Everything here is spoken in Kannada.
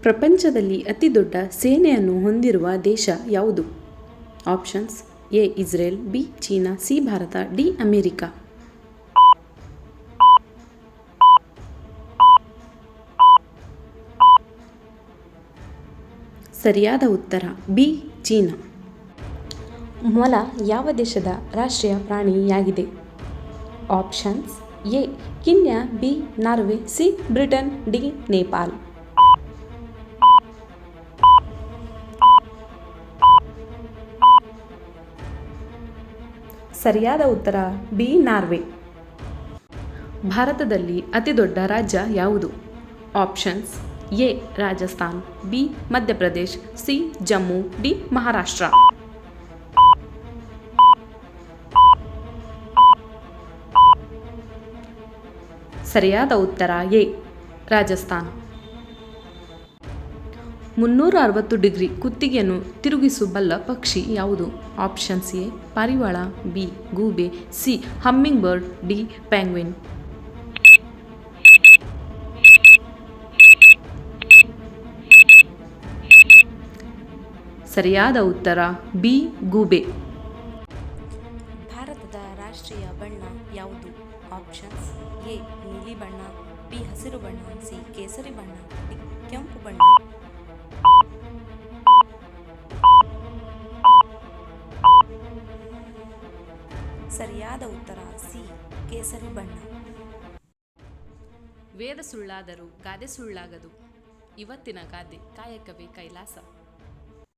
ಪ್ರಪಂಚದಲ್ಲಿ ಅತಿದೊಡ್ಡ ಸೇನೆಯನ್ನು ಹೊಂದಿರುವ ದೇಶ ಯಾವುದು? Options: A Israel, B China, C Bharat, D America. ಸರಿಯಾದ ಉತ್ತರ ಬಿ ಚೀನಾ. ಮೊಲ ಯಾವ ದೇಶದ ರಾಷ್ಟ್ರೀಯ ಪ್ರಾಣಿಯಾಗಿದೆ? Options: A Kenya, B Norway, C Britain, D Nepal. ಸರಿಯಾದ ಉತ್ತರ ಬಿ ನಾರ್ವೆ. ಭಾರತದಲ್ಲಿ ಅತಿದೊಡ್ಡ ರಾಜ್ಯ ಯಾವುದು? Options: A Rajasthan, B Madhya Pradesh, C Jammu, D Maharashtra. ಸರಿಯಾದ ಉತ್ತರ ಎ ರಾಜಸ್ಥಾನ್. 360 ಡಿಗ್ರಿ ಕುತ್ತಿಗೆಯನ್ನು ತಿರುಗಿಸಬಲ್ಲ ಪಕ್ಷಿ ಯಾವುದು? ಆಪ್ಷನ್ಸ್: ಎ ಪಾರಿವಾಳ, ಬಿ ಗೂಬೆ, C humming bird, D penguin. ಸರಿಯಾದ ಉತ್ತರ ಬಿ ಗೂಬೆ. ಭಾರತದ ರಾಷ್ಟ್ರೀಯ ಬಣ್ಣ ಯಾವುದು? ಆಪ್ಷನ್ಸ್: ಎ ನೀಲಿ ಬಣ್ಣ, ಬಿ ಹಸಿರು ಬಣ್ಣ, ಸಿ ಕೇಸರಿ ಬಣ್ಣ, ಡಿ ಕೆಂಪು ಬಣ್ಣ. ಸರಿಯಾದ ಉತ್ತರ ಸಿ ಕೇಸರಿ ಬಣ್ಣ. ವೇದ ಸುಳ್ಳಾದರೂ ಗಾದೆ ಸುಳ್ಳಾಗದು. ಇವತ್ತಿನ ಗಾದೆ ಕಾಯಕವೇ ಕೈಲಾಸ.